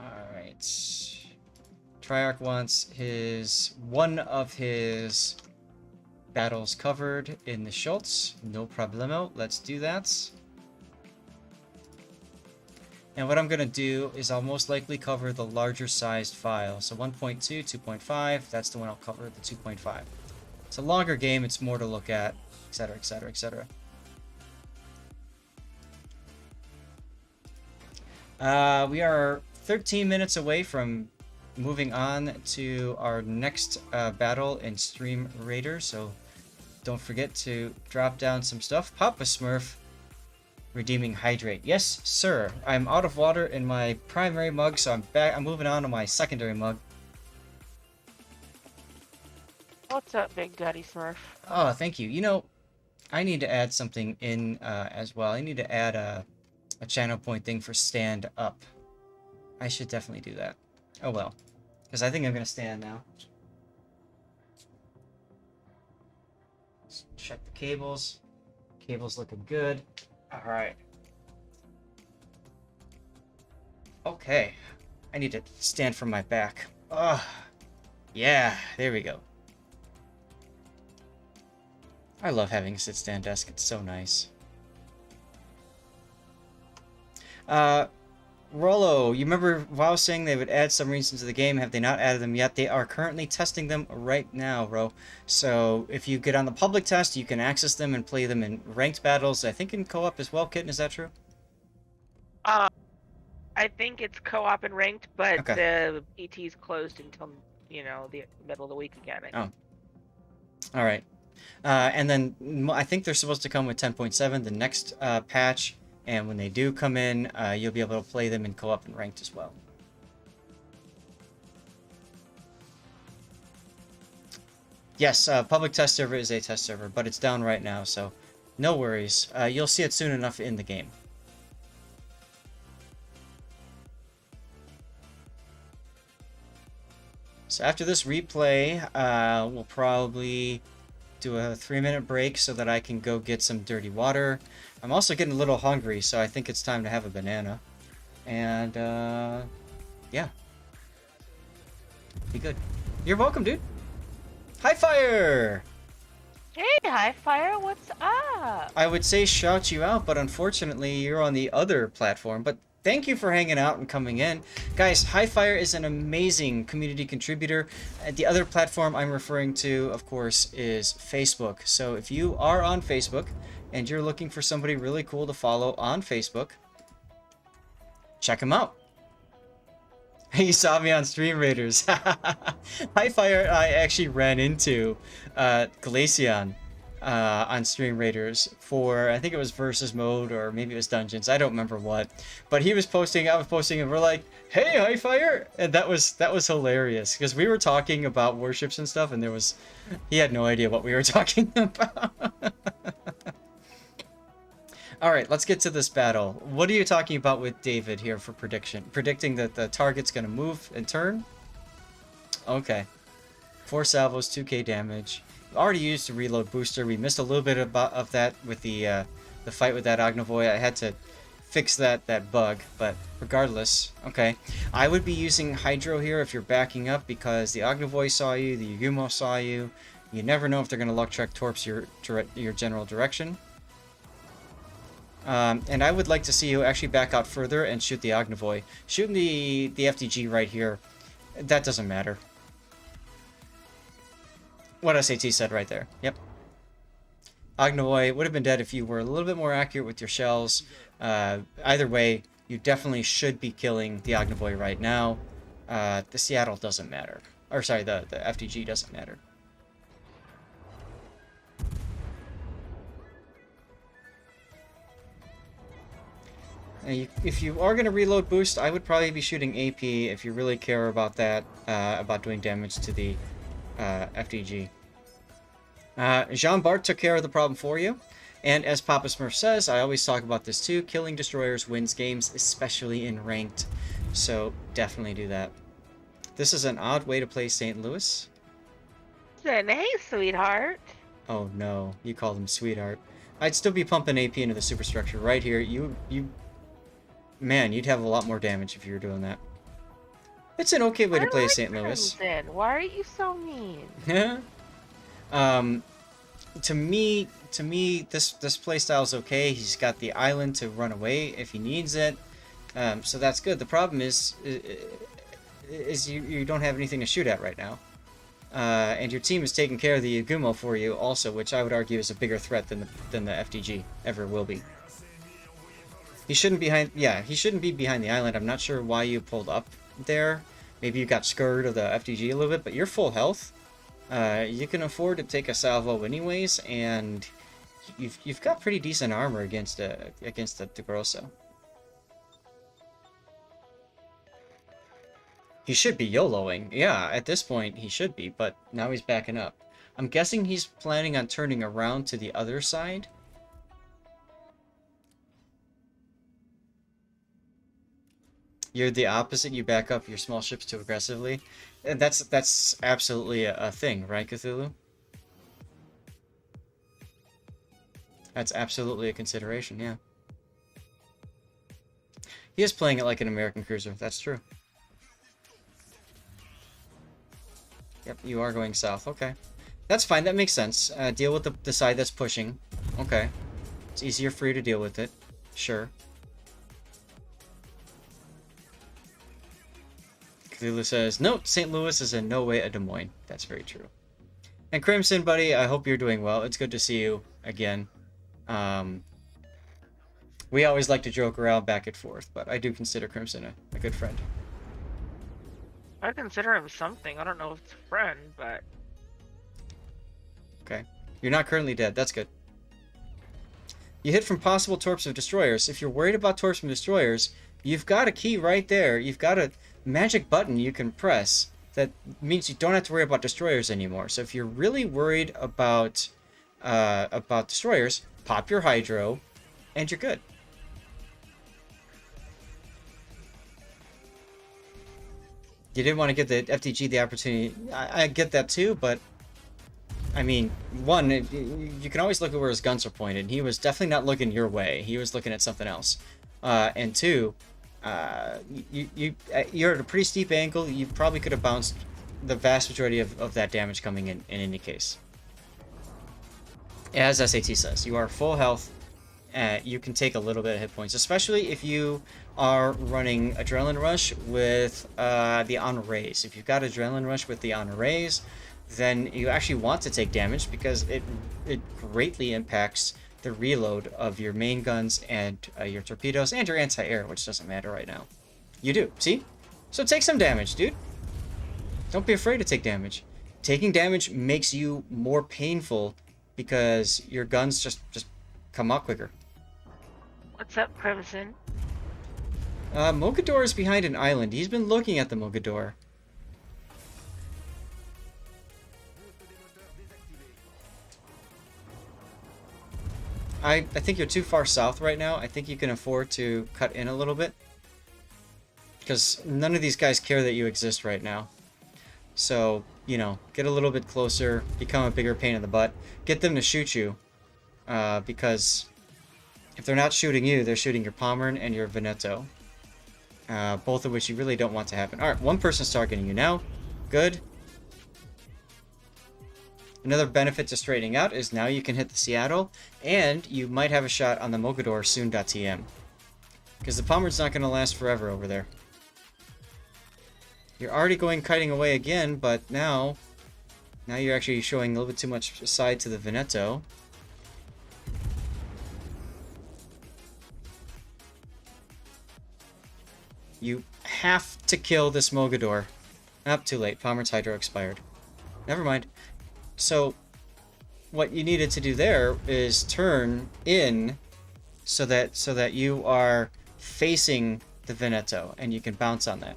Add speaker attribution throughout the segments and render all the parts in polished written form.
Speaker 1: Alright. Triarch wants one of his battles covered in the Schultz. No problemo. Let's do that. And what I'm going to do is I'll most likely cover the larger sized file. So 1.2, 2.5, that's the one I'll cover, the 2.5. It's a longer game, it's more to look at, etc, etc, etc. We are 13 minutes away from moving on to our next battle in Stream Raider, so don't forget to drop down some stuff. Papa Smurf, redeeming hydrate. Yes, sir. I'm out of water in my primary mug, so I'm moving on to my secondary mug.
Speaker 2: What's up, Big Daddy Smurf?
Speaker 1: Oh, thank you. You know, I need to add something in as well. I need to add a channel point thing for stand up. I should definitely do that. Oh well. Because I think I'm going to stand now. Let's check the cables. Cables looking good. Alright. Okay. I need to stand from my back. Ugh. Yeah, there we go. I love having a sit-stand desk. It's so nice. Rollo, you remember WoW saying they would add submarines into the game? Have they not added them yet? They are currently testing them right now, Ro. So if you get on the public test, you can access them and play them in ranked battles. I think in co-op as well, Kitten. Is that true?
Speaker 2: I think it's co-op and ranked, but
Speaker 1: Okay.
Speaker 2: the PT's closed until, you know, the middle of the week again.
Speaker 1: Oh. All right. And then I think they're supposed to come with 10.7, the next patch. And when they do come in, you'll be able to play them in co-op and ranked as well. Yes, public test server is a test server, but it's down right now, so no worries. You'll see it soon enough in the game. So after this replay, we'll probably do a 3-minute break so that I can go get some dirty water. I'm also getting a little hungry, so I think it's time to have a banana. And, yeah. Be good. You're welcome, dude. Hi, Fire!
Speaker 2: Hey, Hi Fire, what's up?
Speaker 1: I would say shout you out, but unfortunately you're on the other platform. But thank you for hanging out and coming in. Guys, Highfire is an amazing community contributor. The other platform I'm referring to, of course, is Facebook. So if you are on Facebook and you're looking for somebody really cool to follow on Facebook, check him out. He saw me on Stream Raiders. Highfire, I actually ran into Glaceon on Stream Raiders for, I think it was versus mode or maybe it was dungeons. I don't remember what. But he was posting, I was posting, and we're like, "Hey, Highfire!" And that was hilarious because we were talking about warships and stuff, and he had no idea what we were talking about. All right, let's get to this battle. What are you talking about with David here for prediction? Predicting that the target's going to move and turn? Okay. 4 salvos, 2k damage. Already used a reload booster. We missed a little bit of that with the fight with that Ognivoy. I had to fix that bug, but regardless, okay. I would be using Hydro here if you're backing up because the Ognivoy saw you, the Yugumo saw you. You never know if they're going to luck trek torps your general direction. And I would like to see you actually back out further and shoot the Ognivoy. Shooting the FDG right here, that doesn't matter. What SAT said right there. Yep. Ognivoy would have been dead if you were a little bit more accurate with your shells. Either way, you definitely should be killing the Ognivoy right now. The Seattle doesn't matter. Or sorry, the FDG doesn't matter. If you are going to reload boost, I would probably be shooting AP if you really care about that, about doing damage to the FDG. Jean Bart took care of the problem for you. And as Papa Smurf says, I always talk about this too, killing destroyers wins games, especially in ranked. So definitely do that. This is an odd way to play St. Louis.
Speaker 2: Hey, sweetheart.
Speaker 1: Oh no, you called him sweetheart. I'd still be pumping AP into the superstructure right here. Man, you'd have a lot more damage if you were doing that. It's an okay way to play
Speaker 2: I
Speaker 1: St.
Speaker 2: like
Speaker 1: Louis.
Speaker 2: Crimson. Why are you so mean?
Speaker 1: um, to me, this playstyle is okay. He's got the island to run away if he needs it, so that's good. The problem is you don't have anything to shoot at right now, and your team is taking care of the Yagumo for you also, which I would argue is a bigger threat than the FDG ever will be. He shouldn't he shouldn't be behind the island. I'm not sure why you pulled up there. Maybe you got scared of the FDG a little bit, but you're full health. You can afford to take a salvo anyways, and you've got pretty decent armor against the Grosso. He should be YOLOing. Yeah, at this point he should be, but now he's backing up. I'm guessing he's planning on turning around to the other side. You're the opposite. You back up your small ships too aggressively. And that's absolutely a thing, right, Cthulhu? That's absolutely a consideration, yeah. He is playing it like an American cruiser. That's true. Yep, you are going south. Okay. That's fine. That makes sense. Deal with the side that's pushing. Okay. It's easier for you to deal with it. Sure. Cthulhu says, note, St. Louis is in no way a Des Moines. That's very true. And Crimson, buddy, I hope you're doing well. It's good to see you again. We always like to joke around back and forth, but I do consider Crimson a good friend.
Speaker 2: I consider him something. I don't know if it's a friend, but...
Speaker 1: Okay. You're not currently dead. That's good. You hit from possible torps of destroyers. If you're worried about torps from destroyers, you've got a key right there. You've got a magic button you can press that means you don't have to worry about destroyers anymore. So if you're really worried about destroyers, pop your hydro, and you're good. You didn't want to give the FDG the opportunity. I get that too, but I mean, one, you can always look at where his guns are pointed. He was definitely not looking your way. He was looking at something else. And two, you're at a pretty steep angle. You probably could have bounced the vast majority of that damage coming in any case. As SAT says, you are full health. You can take a little bit of hit points, especially if you are running Adrenaline Rush with the Honor Rays. If you've got Adrenaline Rush with the Honor Rays, then you actually want to take damage because it greatly impacts the reload of your main guns and your torpedoes and your anti-air, which doesn't matter right now. You do, see? So take some damage, dude. Don't be afraid to take damage. Taking damage makes you more painful because your guns just come out quicker.
Speaker 2: What's up, Crimson?
Speaker 1: Mogador is behind an island. He's been looking at the Mogador. I think you're too far south right now. I think you can afford to cut in a little bit. Because none of these guys care that you exist right now. So, you know, get a little bit closer, become a bigger pain in the butt. Get them to shoot you. Because if they're not shooting you, they're shooting your Pommern and your Veneto. Both of which you really don't want to happen. Alright, one person's targeting you now. Good. Another benefit to straightening out is now you can hit the Seattle, and you might have a shot on the Mogador soon.tm. Because the Pommern's not going to last forever over there. You're already going kiting away again, but now you're actually showing a little bit too much side to the Veneto. You have to kill this Mogador. Too late. Pommern's Hydro expired. Never mind. So, what you needed to do there is turn in so that you are facing the Veneto, and you can bounce on that.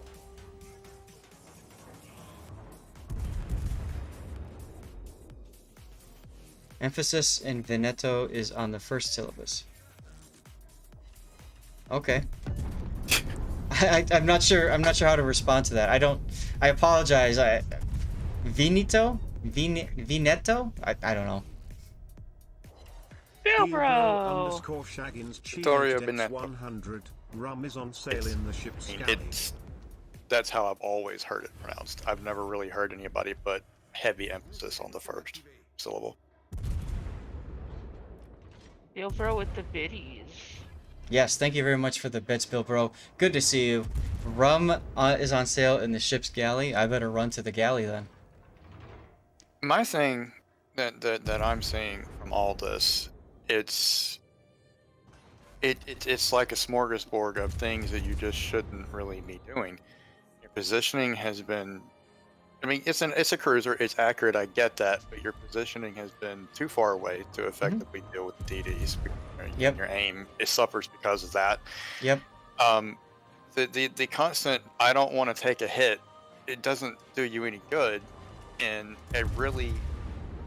Speaker 1: Emphasis in Veneto is on the first syllabus. Okay. I'm not sure how to respond to that. I apologize. Veneto? Veneto? I don't know.
Speaker 2: Bro!
Speaker 3: Victoria Veneto. 100 rum is on sale in the ship's galley. that's how I've always heard it pronounced. I've never really heard anybody put heavy emphasis on the first syllable.
Speaker 2: Yo, bro, with the biddies.
Speaker 1: Yes, thank you very much for the bits, Bill Bro. Good to see you. Rum is on sale in the ship's galley. I better run to the galley then.
Speaker 3: My thing that I'm seeing from all this, it's it's like a smorgasbord of things that you just shouldn't really be doing. Your positioning has been, I mean, it's a cruiser, it's accurate, I get that, but your positioning has been too far away to
Speaker 1: Hmm.
Speaker 3: effectively deal with the DDs.
Speaker 1: Yep,
Speaker 3: Your aim it suffers because of that.
Speaker 1: yep.
Speaker 3: Um, the constant I don't want to take a hit, it doesn't do you any good in a really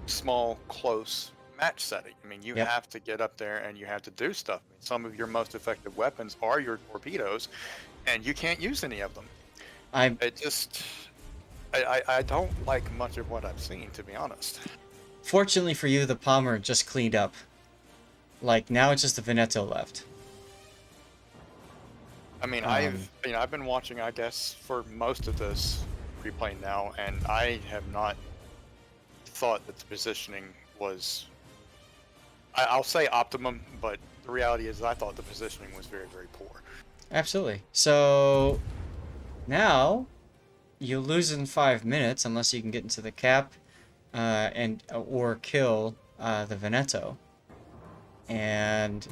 Speaker 3: small, close match setting. I mean, you
Speaker 1: Yep.
Speaker 3: have to get up there and you have to do stuff. I mean, some of your most effective weapons are your torpedoes, and you can't use any of them.
Speaker 1: I
Speaker 3: It just, I don't like much of what I've seen, to be honest.
Speaker 1: Fortunately for you, the Palmer just cleaned up. Like now it's just the Veneto left.
Speaker 3: I mean,
Speaker 1: Um,
Speaker 3: I've been watching, I guess, for most of this replay now, and I have not thought that the positioning was, I'll say optimum, but the reality is I thought the positioning was very, very poor.
Speaker 1: Absolutely. So now you lose in 5 minutes unless you can get into the cap and or kill the Veneto. And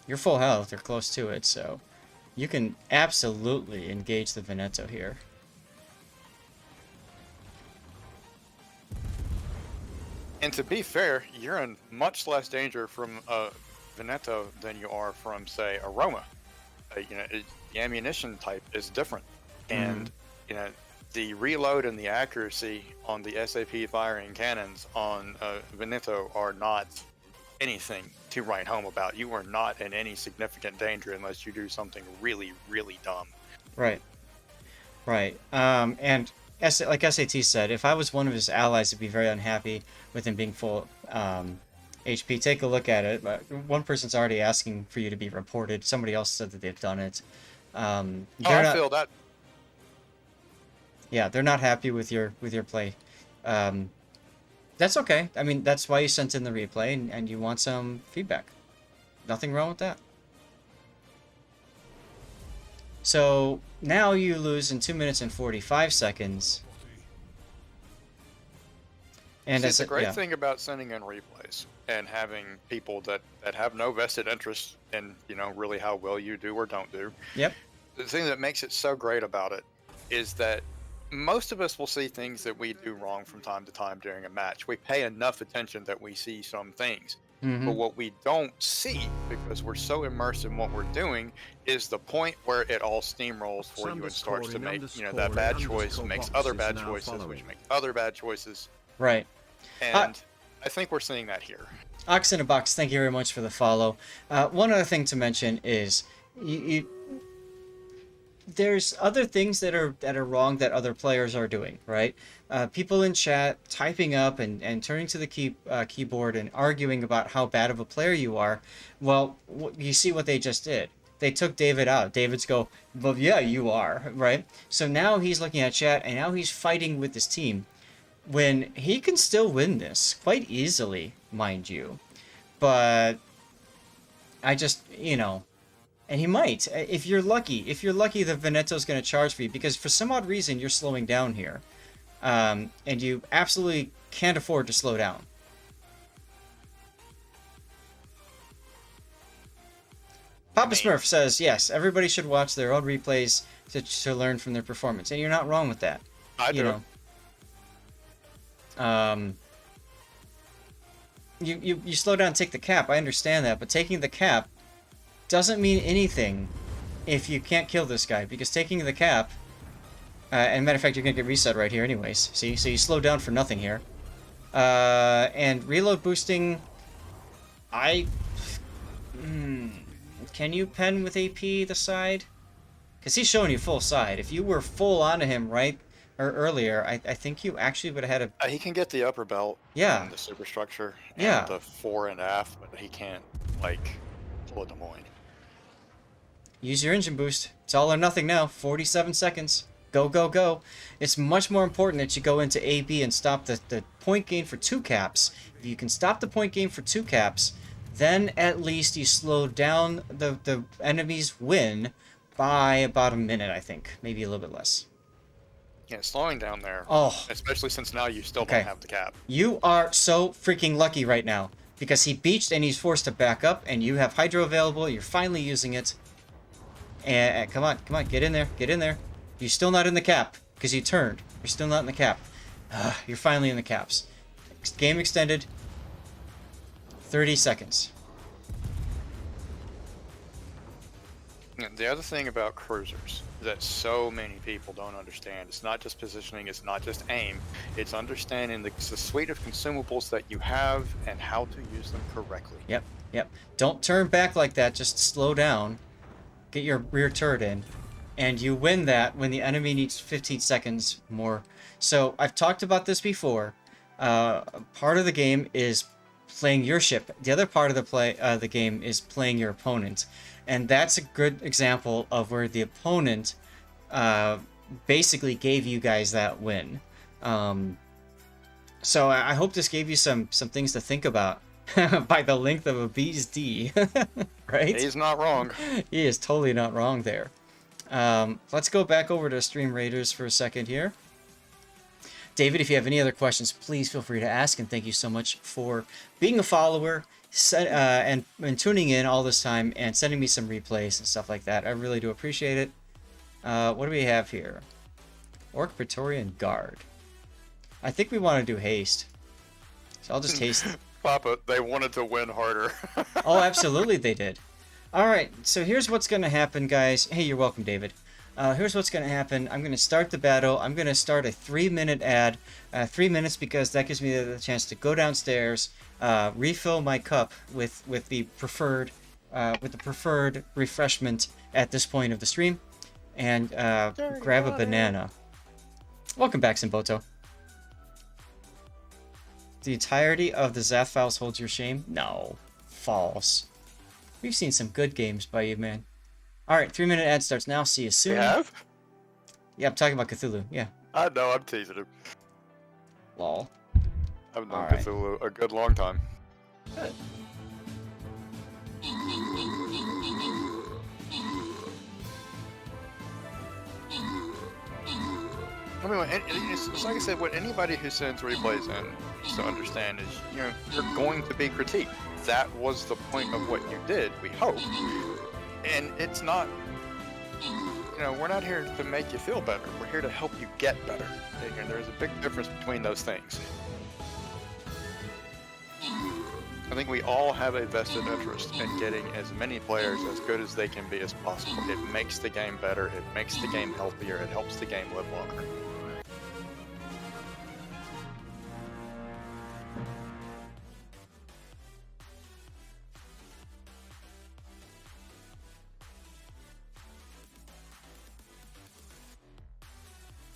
Speaker 1: you're full health or close to it, so you can absolutely engage the Veneto here.
Speaker 3: And to be fair, you're in much less danger from Veneto than you are from, say, a Roma. The ammunition type is different,
Speaker 1: Mm,
Speaker 3: and you know the reload and the accuracy on the SAP firing cannons on Veneto are not anything to write home about. You are not in any significant danger unless you do something really, really dumb.
Speaker 1: right, right. And like SAT said, if I was one of his allies, I'd be very unhappy with him being full HP. Take a look at it. But one person's already asking for you to be reported. Somebody else said that they've done it.
Speaker 3: Oh,
Speaker 1: They're
Speaker 3: I
Speaker 1: not.
Speaker 3: feel that.
Speaker 1: Yeah, they're not happy with your play. Um, that's okay. I mean, that's why you sent in the replay and you want some feedback. Nothing wrong with that. So now you lose in 2 minutes and 45 seconds. And
Speaker 3: See,
Speaker 1: as
Speaker 3: the
Speaker 1: it,
Speaker 3: great
Speaker 1: yeah,
Speaker 3: thing about sending in replays and having people that have no vested interest in really how well you do or don't do,
Speaker 1: yep,
Speaker 3: the thing that makes it so great about it is that most of us will see things that we do wrong from time to time during a match. We pay enough attention that we see some things.
Speaker 1: mm-hmm,
Speaker 3: But what we don't see, because we're so immersed in what we're doing, is the point where it all steamrolls for you and starts to make, that bad choice makes other bad choices, which make other bad choices.
Speaker 1: right. Uh,
Speaker 3: And I think we're seeing that here.
Speaker 1: Ox in a Box, thank you very much for the follow. One other thing to mention is you there's other things that are wrong that other players are doing, right? People in chat typing up and turning to the keyboard and arguing about how bad of a player you are. Well, you see what they just did. They took David out. David's go, well, yeah, you are, right? So now he's looking at chat and now he's fighting with his team when he can still win this quite easily, mind you. But I just, and he might. If you're lucky, the Veneto's going to charge for you because for some odd reason you're slowing down here. And you absolutely can't afford to slow down.
Speaker 3: I
Speaker 1: Papa
Speaker 3: mean,
Speaker 1: Smurf says, yes, everybody should watch their own replays to learn from their performance. And you're not wrong with that.
Speaker 3: I
Speaker 1: You
Speaker 3: do.
Speaker 1: know, um, you slow down and take the cap. I understand that. But taking the cap doesn't mean anything if you can't kill this guy. Because taking the cap, and matter of fact, you're going to get reset right here anyways. See? So you slow down for nothing here. And reload boosting, I... Can you pen with AP the side? Because he's showing you full side. If you were full onto him right or earlier, I think you actually would have had a...
Speaker 3: He can get the upper belt
Speaker 1: Yeah,
Speaker 3: and the superstructure and
Speaker 1: yeah.
Speaker 3: the fore and aft, but he can't like pull a Des Moines.
Speaker 1: Use your engine boost. It's all or nothing now. 47 seconds. Go, go, go. It's much more important that you go into AB and stop the point gain for 2 caps. If you can stop the point gain for 2 caps, then at least you slow down the enemy's win by about a minute, I think. Maybe a little bit less.
Speaker 3: Yeah, slowing down there.
Speaker 1: Oh.
Speaker 3: Especially since now you still
Speaker 1: Okay.
Speaker 3: don't have the cap.
Speaker 1: You are so freaking lucky right now. Because he beached and he's forced to back up, and you have Hydro available, you're finally using it. And come on, get in there, get in there. You're still not in the cap, because you turned. You're still not in the cap. You're finally in the caps. Game extended. 30 seconds.
Speaker 3: The other thing about cruisers that so many people don't understand, it's not just positioning, it's not just aim, it's understanding the suite of consumables that you have and how to use them correctly.
Speaker 1: Yep, yep. Don't turn back like that, just slow down. Get your rear turret in. And you win that when the enemy needs 15 seconds more. So, I've talked about this before. Part of the game is playing your ship. The other part of the game is playing your opponent. And that's a good example of where the opponent basically gave you guys that win. So I hope this gave you some things to think about by the length of a bee's D, right?
Speaker 3: He's not wrong.
Speaker 1: He is totally not wrong there. Let's go back over to Stream Raiders for a second here. David, if you have any other questions, please feel free to ask, and thank you so much for being a follower and tuning in all this time and sending me some replays and stuff like that. I really do appreciate it. What do we have here? Orc, Praetorian, Guard. I think we want to do haste. So I'll just haste.
Speaker 3: Papa, they wanted to win harder.
Speaker 1: Oh, absolutely they did. Alright, so here's what's going to happen, guys. Hey, you're welcome, David. Here's what's going to happen. I'm going to start the battle. I'm going to start a 3-minute ad. 3 minutes because that gives me the chance to go downstairs, refill my cup with the preferred refreshment at this point of the stream, and grab a banana. Welcome back, Simboto. The entirety of the Zath files holds your shame? No. False. We've seen some good games by you, man. Alright, 3-minute ad starts now. See you soon.
Speaker 3: You have?
Speaker 1: Yeah, I'm talking about Cthulhu. Yeah.
Speaker 3: I know, I'm teasing him.
Speaker 1: Lol.
Speaker 3: I've known
Speaker 1: Alright.
Speaker 3: Cthulhu a good long time.
Speaker 1: Good.
Speaker 3: I mean, it's like I said, what anybody who sends replays in needs to understand is, you're going to be critiqued. That was the point of what you did, we hope. And it's not, we're not here to make you feel better. We're here to help you get better. And there's a big difference between those things. I think we all have a vested interest in getting as many players as good as they can be as possible. It makes the game better, it makes the game healthier, it helps the game live longer.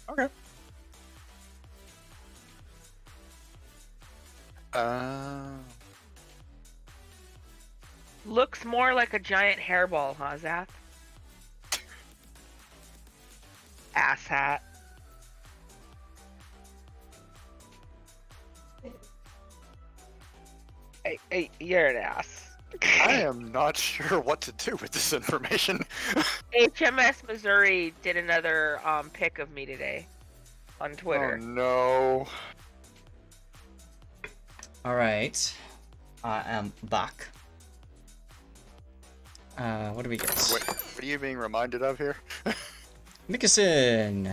Speaker 3: Okay.
Speaker 2: Looks more like a giant hairball, huh, Zath? Ass hat. Hey, you're an ass.
Speaker 3: I am not sure what to do with this information.
Speaker 2: HMS Missouri did another pic of me today on Twitter.
Speaker 3: Oh no.
Speaker 1: Alright. I am back. What do we get?
Speaker 3: What are you being reminded of here?
Speaker 1: Nickerson.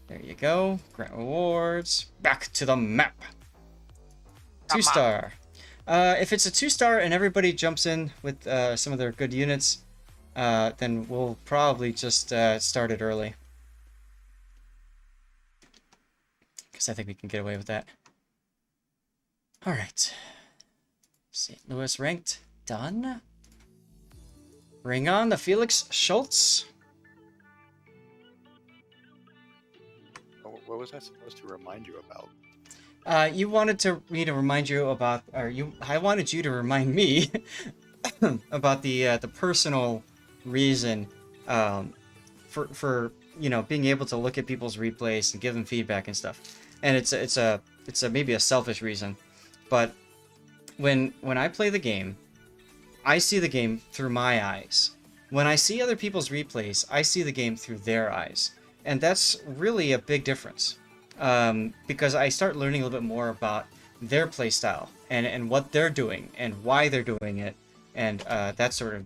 Speaker 1: There you go. Grant rewards. Back to the map. 2-star. If it's a 2-star and everybody jumps in with some of their good units, then we'll probably just start it early. Because I think we can get away with that. Alright. St. Louis ranked. Done. Bring on the Felix Schultz.
Speaker 3: What was that supposed to remind you about?
Speaker 1: You wanted me to remind you about, I wanted you to remind me about the personal reason for being able to look at people's replays and give them feedback and stuff. And it's a maybe a selfish reason, but when I play the game, I see the game through my eyes. When I see other people's replays, I see the game through their eyes, and that's really a big difference. Because I start learning a little bit more about their playstyle and what they're doing and why they're doing it and that sort of deal.